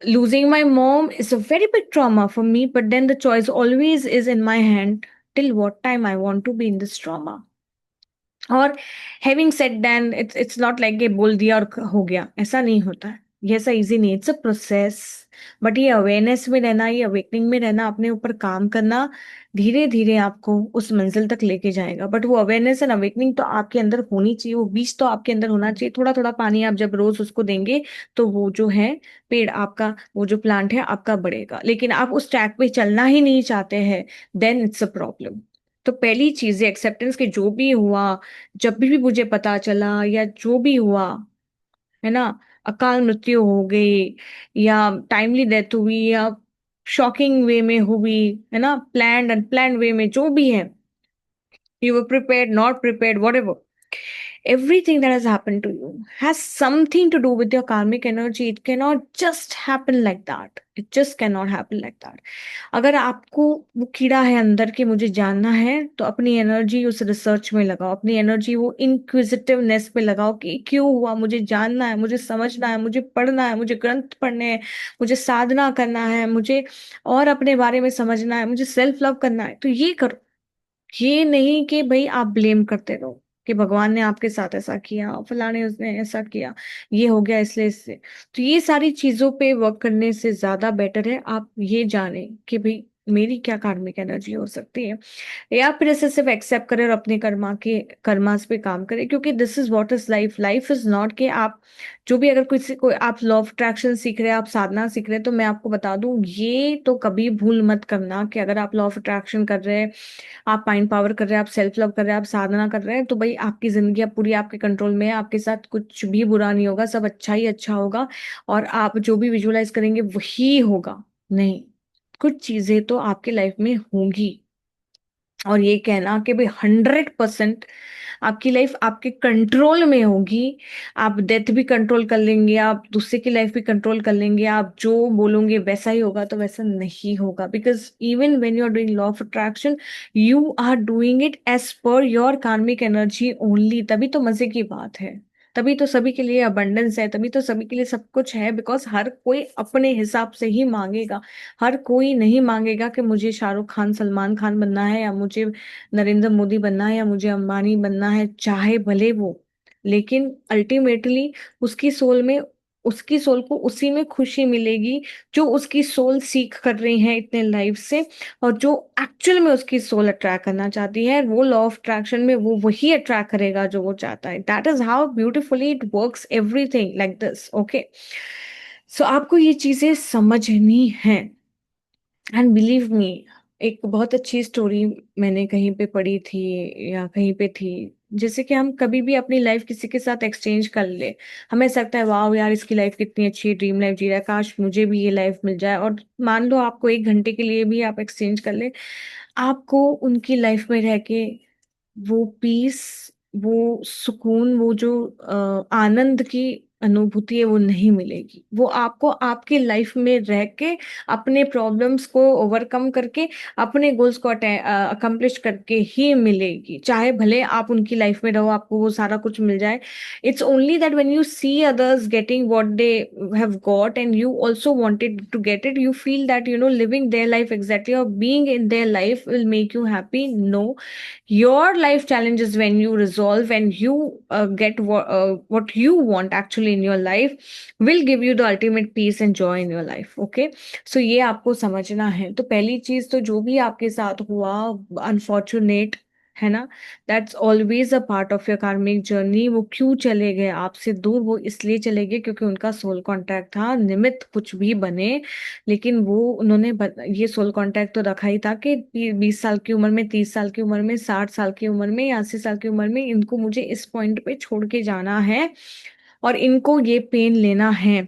S1: losing my mom is a very big trauma for me, but then the choice always is in my hand till what time I want to be in this trauma. और having said then, it's not like ये बोल दिया और हो गया, ऐसा नहीं होता है। ये ऐसा इजी नहीं, इट्स अ प्रोसेस। बट ये अवेयरनेस में रहना, ये अवेकनिंग में रहना, अपने ऊपर काम करना धीरे धीरे आपको उस मंजिल तक लेके जाएगा। बट वो अवेयरनेस एंड अवेकनिंग तो आपके अंदर होनी चाहिए, वो बीज तो आपके अंदर होना चाहिए। थोड़ा थोड़ा पानी आप जब रोज उसको देंगे तो वो जो है पेड़ आपका, वो जो प्लांट है आपका बढ़ेगा। लेकिन आप उस ट्रैक पे चलना ही नहीं चाहते हैं, देन इट्स अ प्रॉब्लम। तो पहली चीज है एक्सेप्टेंस के जो भी हुआ, जब भी मुझे पता चला या जो भी हुआ, है ना, अकाल मृत्यु हो गई या टाइमली डेथ हुई या शॉकिंग वे में हुई, है ना, प्लान्ड अनप्लान्ड वे में, जो भी है, you were prepared, not prepared, whatever. Everything that has happened to you has something to do with your karmic energy. It cannot just happen like that. It just cannot happen like that. अगर आपको वो कीड़ा है अंदर की मुझे जानना है, तो अपनी एनर्जी उस रिसर्च में लगाओ, अपनी एनर्जी वो इंक्विजिटिवनेस में लगाओ कि क्यों हुआ, मुझे जानना है, मुझे समझना है, मुझे पढ़ना है, मुझे ग्रंथ पढ़ने हैं, मुझे साधना करना है, मुझे और अपने बारे में समझना है, मुझे सेल्फ लव करना है। तो ये करो। ये नहीं कि भाई आप ब्लेम करते रहो कि भगवान ने आपके साथ ऐसा किया, फलाने उसने ऐसा किया, ये हो गया इसलिए इससे। तो ये सारी चीजों पे वर्क करने से ज्यादा बेटर है आप ये जाने कि भाई मेरी क्या कार्मिक एनर्जी हो सकती है, या फिर ऐसे सिर्फ एक्सेप्ट करें और अपने कर्मास पे काम करें। क्योंकि this is what is life. Life is not कि आप जो भी, अगर किसी को आप लॉ ऑफ अट्रैक्शन सीख रहे हैं, आप साधना सीख रहे हैं, तो मैं आपको बता दूं ये तो कभी भूल मत करना कि अगर आप लॉ ऑफ अट्रैक्शन कर रहे हैं, आप माइंड पावर कर रहे हैं, आप सेल्फ लव कर रहे हैं, आप साधना कर रहे हैं, तो भाई आपकी जिंदगी अब पूरी आपके कंट्रोल में है, आपके साथ कुछ भी बुरा नहीं होगा, सब अच्छा ही अच्छा होगा और आप जो भी विजुअलाइज करेंगे वही होगा। नहीं, कुछ चीजें तो आपके लाइफ में होंगी। और ये कहना कि भाई 100% आपकी लाइफ आपके कंट्रोल में होगी, आप डेथ भी कंट्रोल कर लेंगे, आप दूसरे की लाइफ भी कंट्रोल कर लेंगे, आप जो बोलोगे वैसा ही होगा, तो वैसा नहीं होगा। Because even when you are doing law of attraction, you are doing it as per your karmic energy only. तभी तो मजे की बात है, तभी तो सभी के लिए अबंडेंस है, तभी तो सभी के लिए सब कुछ है। बिकॉज हर कोई अपने हिसाब से ही मांगेगा। हर कोई नहीं मांगेगा कि मुझे शाहरुख खान सलमान खान बनना है या मुझे नरेंद्र मोदी बनना है या मुझे अंबानी बनना है, चाहे भले वो। लेकिन अल्टीमेटली उसकी सोल में, उसकी सोल को उसी में खुशी मिलेगी जो उसकी सोल सीख कर रही है इतने लाइफ से, और जो एक्चुअल में उसकी सोल अट्रैक्ट करना चाहती है। वो लॉ ऑफ अट्रैक्शन में वो वही अट्रैक्ट करेगा जो वो चाहता है। That is how beautifully it works, everything like this. Okay, so आपको ये चीजें समझनी है। एंड बिलीव मी, एक बहुत अच्छी स्टोरी मैंने कहीं पे पढ़ी थी या कहीं पे थी, जैसे कि हम कभी भी अपनी लाइफ किसी के साथ एक्सचेंज कर ले, हमें ऐसा लगता है वाह यार इसकी लाइफ कितनी अच्छी ड्रीम लाइफ जी रहा है, काश मुझे भी ये लाइफ मिल जाए। और मान लो आपको 1 घंटे के लिए भी आप एक्सचेंज कर ले, आपको उनकी लाइफ में रह के वो पीस, वो सुकून, वो जो आनंद की अनुभूति है वो नहीं मिलेगी। वो आपको आपके लाइफ में रह के अपने प्रॉब्लम्स को ओवरकम करके अपने गोल्स को अकम्प्लिश करके ही मिलेगी। चाहे भले आप उनकी लाइफ में रहो, आपको वो सारा कुछ मिल जाए। It's only that when you see others getting what they have got and you also wanted to get it, you feel that living their life exactly और being in their life will make you happy. No, your life challenges when you resolve and you get what you want actually in your life will give you the ultimate peace and joy in your life. Okay, so ये आपको समझना है। तो पहली चीज तो जो भी आपके साथ हुआ अनफॉर्चुनेट, है ना, that's always a part of your कार्मिक जर्नी। वो क्यों चले गए आपसे दूर, वो इसलिए चले गए क्योंकि उनका सोल कॉन्ट्रैक्ट था। निमित्त कुछ भी बने, लेकिन वो उन्होंने ये सोल कांटेक्ट तो रखा ही था कि 20 साल की उम्र में, 30 साल की उम्र में, 60 साल की उम्र में या 80 साल की उम्र में इनको मुझे इस पॉइंट पे छोड़ के जाना है और इनको ये पेन लेना है।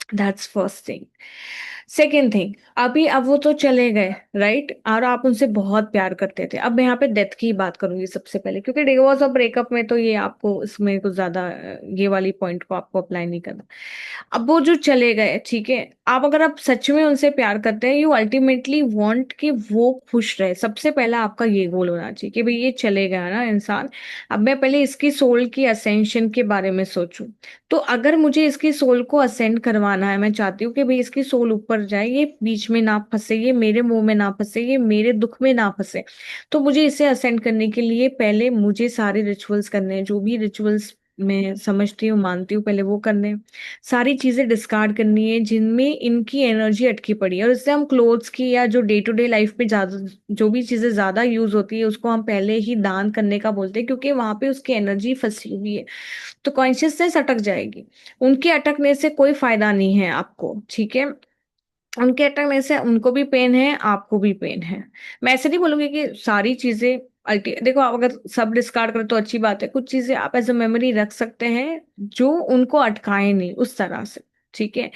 S1: That's first thing. Second thing, अभी अब वो तो चले गए, राइट, और आप उनसे बहुत प्यार करते थे। अब मैं यहाँ पे डेथ की बात करूंगी सबसे पहले, क्योंकि डिवोर्स और ब्रेकअप में तो ये आपको इसमें कुछ ज्यादा ये वाली पॉइंट को आपको अप्लाई नहीं करना। अब वो जो चले गए, ठीक है, आप अगर आप सच में उनसे प्यार करते हैं, यू अल्टीमेटली वांट कि वो खुश रहे। सबसे पहला आपका ये गोल होना चाहिए कि भाई ये चले गया ना इंसान, अब मैं पहले इसकी सोल की असेंशन के बारे में सोचूं। तो अगर मुझे इसकी सोल को असेंड करवाना है, मैं चाहती हूँ कि भाई इसकी सोल ऊपर जाए, ये बीच में ना फंसे, ये मेरे मुंह में ना फंसे, ये मेरे दुख में ना फंसे। तो मुझे इसे असेंड करने के लिए पहले मुझे सारे रिचुअल्स करने हैं, जो भी रिचुअल्स मैं समझती हूँ मानती हूँ, पहले वो करने हैं। सारी चीजें डिस्कार्ड करनी है जिनमें इनकी एनर्जी अटकी पड़ी है, और इससे हम क्लोथ्स की या जो डे टू डे लाइफ में ज्यादा जो भी चीजें ज्यादा यूज होती है उसको हम पहले ही दान करने का बोलते हैं, क्योंकि वहां पे उसकी एनर्जी फंसी हुई है। तो कॉन्शियसनेस अटक जाएगी। उनके अटकने से कोई फायदा नहीं है आपको, ठीक है। उनके अटकने से उनको भी पेन है, आपको भी पेन है। मैं ऐसे नहीं बोलूंगी कि सारी चीजें अल्टी देखो, आप अगर सब डिस्कार्ड करें तो अच्छी बात है, कुछ चीजें आप एज अ मेमोरी रख सकते हैं जो उनको अटकाए नहीं उस तरह से, ठीक है।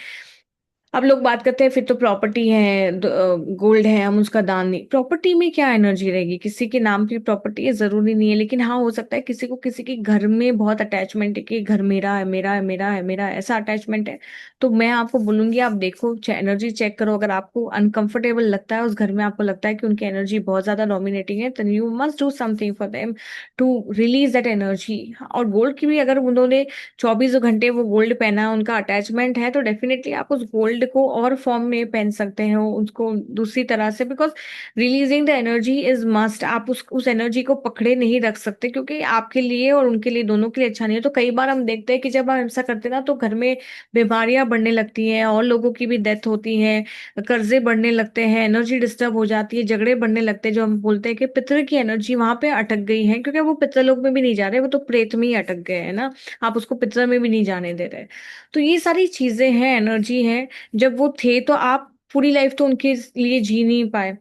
S1: अब लोग बात करते हैं फिर तो प्रॉपर्टी है, गोल्ड है, हम उसका दान नहीं। प्रॉपर्टी में क्या एनर्जी रहेगी? किसी के नाम की प्रॉपर्टी है, जरूरी नहीं है, लेकिन हाँ हो सकता है किसी को किसी के घर में बहुत अटैचमेंट है कि घर मेरा है, मेरा है, मेरा है, मेरा है, ऐसा अटैचमेंट है। तो मैं आपको बोलूंगी, आप देखो, एनर्जी चेक करो। अगर आपको अनकंफर्टेबल लगता है उस घर में, आपको लगता है कि उनकी एनर्जी बहुत ज्यादा डोमिनेटिंग है, then you must do something for them to release that energy. और गोल्ड की भी, अगर उन्होंने 24 घंटे वो गोल्ड पहना है, उनका अटैचमेंट है, तो डेफिनेटली आप उस गोल्ड को और फॉर्म में पहन सकते हैं उसको दूसरी तरह से, because releasing the energy is must. आप उस एनर्जी को पकड़े नहीं रख सकते, क्योंकि आपके लिए और उनके लिए, दोनों के लिए अच्छा नहीं है। तो कई बार हम देखते हैं कि जब हम ऐसा करते हैं ना, तो घर में बीमारियां बढ़ने लगती हैं, और लोगों की भी डेथ होती है, कर्जे बढ़ने लगते हैं, एनर्जी डिस्टर्ब हो जाती है, झगड़े बढ़ने लगते हैं। जो हम बोलते हैं कि पितृ की एनर्जी वहां पे अटक गई है, क्योंकि वो पितृलोक में भी नहीं जा रहे, वो तो प्रेत में ही अटक गए हैं ना, आप उसको पिक्चर में भी नहीं जाने दे रहे। तो ये सारी चीजें हैं, एनर्जी है। जब वो थे तो आप पूरी लाइफ तो उनके लिए जी नहीं पाए।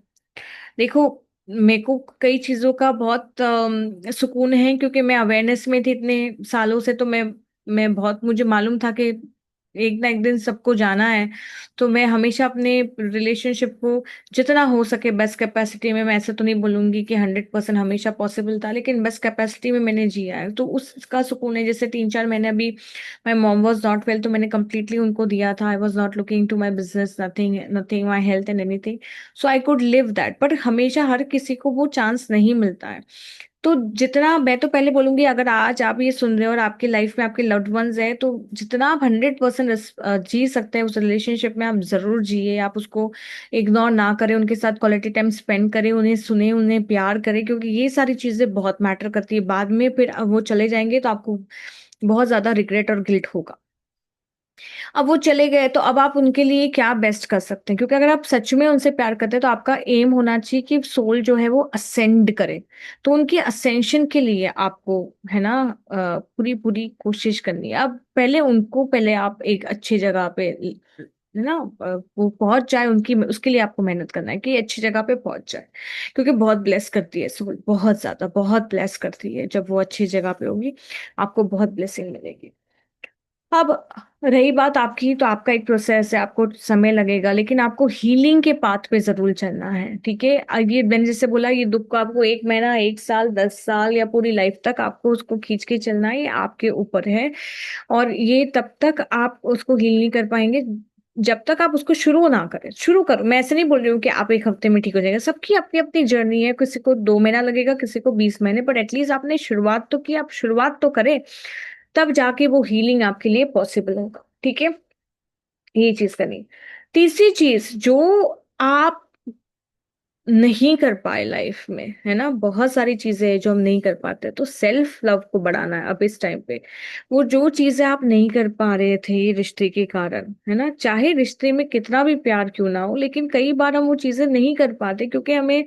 S1: देखो, मेरे को कई चीजों का बहुत सुकून है, क्योंकि मैं अवेयरनेस में थी इतने सालों से। तो मैं बहुत, मुझे मालूम था कि एक ना एक दिन सबको जाना है। तो मैं हमेशा अपने रिलेशनशिप को जितना हो सके बेस्ट कैपेसिटी में, मैं ऐसा तो नहीं बोलूंगी कि 100% हमेशा पॉसिबल था, लेकिन बेस्ट कैपेसिटी में मैंने जिया है, तो उसका सुकून है। जैसे 3-4 महीने अभी my mom was not well, तो मैंने कंप्लीटली उनको दिया था। I was not looking to my business, nothing nothing my health and anything. So I could live that, but हमेशा हर किसी को वो चांस नहीं मिलता है। तो जितना, मैं तो पहले बोलूंगी, अगर आज आप ये सुन रहे हो और आपकी लाइफ में आपके लव्ड वंस है, तो जितना आप 100% जी सकते हैं उस रिलेशनशिप में, आप जरूर जिए। आप उसको इग्नोर ना करें, उनके साथ क्वालिटी टाइम स्पेंड करें, उन्हें सुने, उन्हें प्यार करें, क्योंकि ये सारी चीजें बहुत मैटर करती है। बाद में फिर वो चले जाएंगे तो आपको बहुत ज्यादा रिग्रेट और गिल्ट होगा। अब वो चले गए तो अब आप उनके लिए क्या बेस्ट कर सकते हैं? क्योंकि अगर आप सच में उनसे प्यार करते हैं तो आपका एम होना चाहिए कि सोल जो है वो असेंड करे। तो उनकी असेंशन के लिए आपको, है ना, पूरी पूरी कोशिश करनी है। अब पहले उनको, पहले आप एक अच्छी जगह पे, है ना, वो पहुंच जाए उनकी, उसके लिए आपको मेहनत करना है कि अच्छी जगह पे पहुंच जाए। क्योंकि बहुत ब्लेस करती है सोल, बहुत ज्यादा, बहुत ब्लेस करती है। जब वो अच्छी जगह पे होगी आपको बहुत ब्लेसिंग मिलेगी। अब रही बात आपकी, तो आपका एक प्रोसेस है, आपको समय लगेगा, लेकिन आपको हीलिंग के पाथ पे जरूर चलना है, ठीक है। ये मैंने जैसे बोला, ये दुख को आपको 1 महीना, 1 साल, 10 साल या पूरी लाइफ तक आपको उसको खींच के चलना है, ये आपके ऊपर है। और ये तब तक आप उसको हील नहीं कर पाएंगे जब तक आप उसको शुरू ना करें। शुरू करो, मैं ऐसे नहीं बोल रही हूँ कि आप एक हफ्ते में ठीक हो जाएगा, सबकी अपनी अपनी जर्नी है, किसी को 2 महीना लगेगा, किसी को 20 महीने, बट एटलीस्ट आपने शुरुआत तो की, आप शुरुआत तो करें, तब जाके वो हीलिंग आपके लिए पॉसिबल होगा, ठीक है। ये चीज करनी। तीसरी चीज जो आप नहीं कर पाए लाइफ में, है ना, बहुत सारी चीजें हैं जो हम नहीं कर पाते, तो सेल्फ लव को बढ़ाना है अब इस टाइम पे। वो जो चीजें आप नहीं कर पा रहे थे रिश्ते के कारण, है ना, चाहे रिश्ते में कितना भी प्यार क्यों ना हो, लेकिन कई बार हम वो चीजें नहीं कर पाते, क्योंकि हमें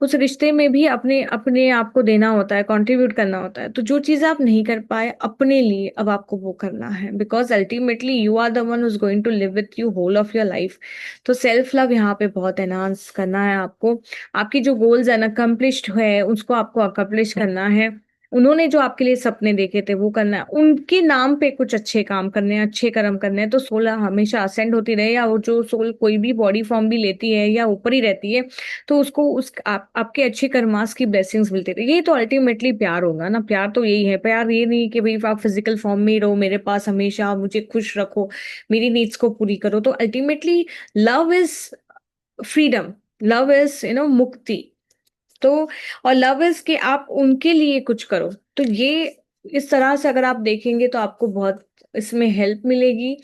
S1: उस रिश्ते में भी अपने अपने आप को देना होता है, कंट्रीब्यूट करना होता है। तो जो चीजें आप नहीं कर पाए अपने लिए, अब आपको वो करना है, because ultimately you are the one is going to live with you whole of your life. तो सेल्फ लव यहाँ पे बहुत एनहांस करना है आपको। आपकी जो गोल्स अनअकम्प्लिश्ड है उसको आपको अकम्प्लिश करना है। उन्होंने जो आपके लिए सपने देखे थे वो करना है, उनके नाम पे कुछ अच्छे काम करने हैं, अच्छे कर्म करने हैं, तो सोल हमेशा असेंड होती रहे, या वो जो सोल कोई भी बॉडी फॉर्म भी लेती है या ऊपर ही रहती है, तो उसको आपके अच्छे कर्मास की ब्लेसिंग्स मिलती रहे। ये तो अल्टीमेटली प्यार होगा ना, प्यार तो यही है। प्यार ये नहीं कि भाई आप फिजिकल फॉर्म में ही रहो मेरे पास हमेशा, मुझे खुश रखो, मेरी नीड्स को पूरी करो। तो ultimately love is freedom, love is मुक्ति। तो और लव इज कि आप उनके लिए कुछ करो। तो ये इस तरह से अगर आप देखेंगे तो आपको बहुत इसमें हेल्प मिलेगी।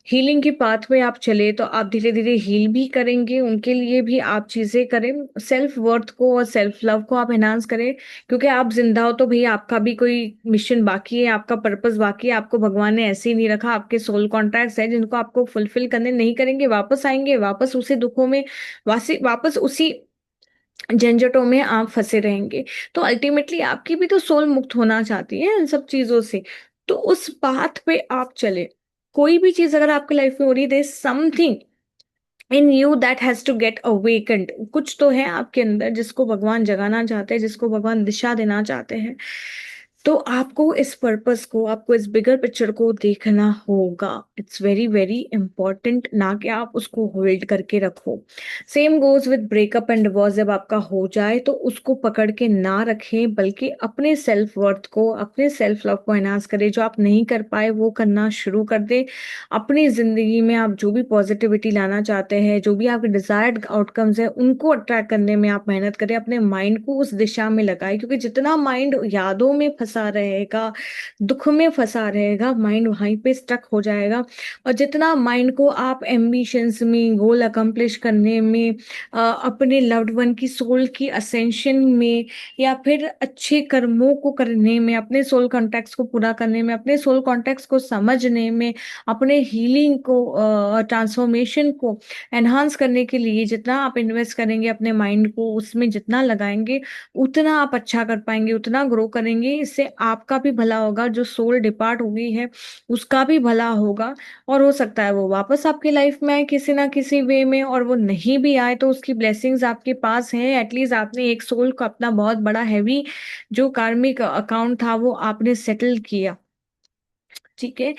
S1: हीलिंग के पाथ में आप चले तो आप धीरे धीरे हील भी करेंगे, उनके लिए भी आप चीजें करें, सेल्फ वर्थ को और सेल्फ लव को आप एनहांस करें। क्योंकि आप जिंदा हो तो भैया आपका भी कोई मिशन बाकी है, आपका पर्पस बाकी है, आपको भगवान ने ऐसे ही नहीं रखा। आपके सोल कॉन्ट्रैक्ट्स हैं जिनको आपको फुलफिल करने नहीं करेंगे, वापस आएंगे, वापस उसी दुखों में, वापस उसी झंझटों में आप फंसे रहेंगे। तो अल्टीमेटली आपकी भी तो सोल मुक्त होना चाहती है इन सब चीजों से। तो उस बात पे आप चले। कोई भी चीज अगर आपकी लाइफ में हो रही है, there is something in you that has to get awakened. कुछ तो है आपके अंदर जिसको भगवान जगाना चाहते हैं, जिसको भगवान दिशा देना चाहते हैं। तो आपको इस पर्पस को, आपको इस बिगर पिक्चर को देखना होगा। इट्स वेरी वेरी इंपॉर्टेंट, ना कि आप उसको होल्ड करके रखो। Same goes with breakup and divorce. जब आपका हो जाए तो उसको पकड़ के ना रखें, बल्कि अपने सेल्फ वर्थ को, अपने सेल्फ लव को एनहांस करें। जो आप नहीं कर पाए वो करना शुरू कर दे। अपनी जिंदगी में आप जो भी पॉजिटिविटी लाना चाहते हैं, जो भी आपके डिजायर्ड आउटकम्स है, उनको अट्रैक्ट करने में आप मेहनत करें। अपने माइंड को उस दिशा में लगाएं, क्योंकि जितना माइंड यादों में फंसा रहेगा, दुख में फंसा रहेगा, माइंड वहीं पे स्टक हो जाएगा। और जितना माइंड को आप एम्बिशंस में, गोल अकम्प्लिश करने में, अपने लव्ड वन की सोल की असेंशन में, या फिर अच्छे कर्मों को करने में, अपने सोल कॉन्टेक्ट्स को पूरा करने में, अपने सोल कॉन्टेक्ट्स को समझने में, अपने हीलिंग को, ट्रांसफॉर्मेशन को एनहांस करने के लिए जितना आप इन्वेस्ट करेंगे, अपने माइंड को उसमें जितना लगाएंगे, उतना आप अच्छा कर पाएंगे, उतना ग्रो करेंगे। इससे आपका भी भला होगा, जो सोल डिपार्ट हो गई है उसका भी भला होगा। और हो सकता है वो वापस आपकी लाइफ में आए किसी ना किसी वे में, और वो नहीं भी आए तो उसकी ब्लेसिंग्स आपके पास हैं। एटलीस्ट आपने एक सोल को, अपना बहुत बड़ा हैवी जो कार्मिक अकाउंट था, वो आपने सेटल किया। ठीक है।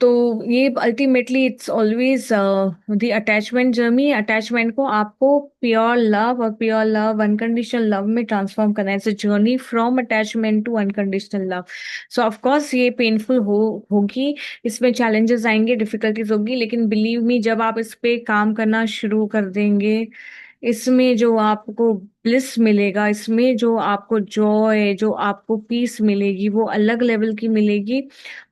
S1: तो ये ultimately it's always the attachment journey. Attachment को आपको प्योर लव और प्योर लव, अनकंडीशनल लव में ट्रांसफॉर्म करना है। It's a journey from attachment to unconditional love. So of course ये पेनफुल होगी, इसमें चैलेंजेस आएंगे, डिफिकल्टीज होगी, लेकिन बिलीव मी, जब आप इस पे काम करना शुरू कर देंगे, इसमें जो आपको ब्लिस मिलेगा, इसमें जो आपको जॉय, जो आपको पीस मिलेगी, वो अलग लेवल की मिलेगी।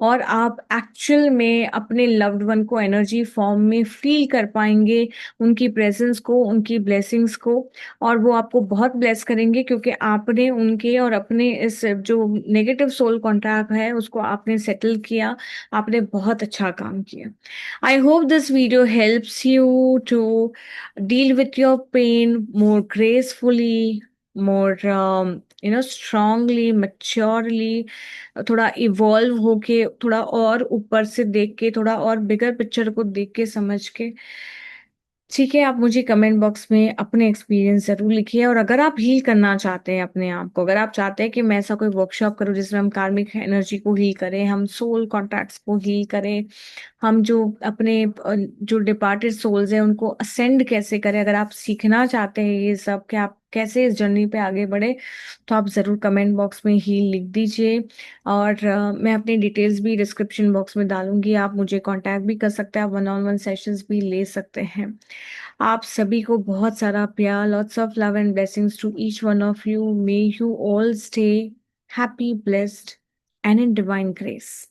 S1: और आप एक्चुअल में अपने लव्ड वन को एनर्जी फॉर्म में फील कर पाएंगे, उनकी प्रेजेंस को, उनकी ब्लेसिंग्स को। और वो आपको बहुत ब्लेस करेंगे, क्योंकि आपने उनके और अपने इस जो नेगेटिव सोल कॉन्ट्रैक्ट है उसको आपने सेटल किया। आपने बहुत अच्छा काम किया। I hope this video helps you to deal with your pain more gracefully, more strongly, maturely, थोड़ा इवॉल्व होके, थोड़ा और ऊपर से देख के, थोड़ा और बिगर पिक्चर को देख के, समझ के। ठीक है, आप मुझे कमेंट बॉक्स में अपने एक्सपीरियंस जरूर लिखिए। और अगर आप हील करना चाहते हैं अपने आप को, अगर आप चाहते हैं कि मैं ऐसा कोई वर्कशॉप करूं जिसमें हम कार्मिक एनर्जी को हील करें, हम सोल कॉन्ट्रैक्ट्स को हील करें, हम जो अपने जो डिपार्टेड सोल्स हैं उनको असेंड कैसे करें, अगर आप सीखना चाहते हैं ये सब कि आप कैसे इस जर्नी पे आगे बढ़े, तो आप ज़रूर कमेंट बॉक्स में हील लिख दीजिए। और मैं अपनी डिटेल्स भी डिस्क्रिप्शन बॉक्स में डालूंगी, आप मुझे कांटेक्ट भी कर सकते हैं, आप 1-on-1 सेशंस भी ले सकते हैं। आप सभी को बहुत सारा प्यार, lots of love and blessings to each one of you. May you all stay happy, blessed and in divine grace.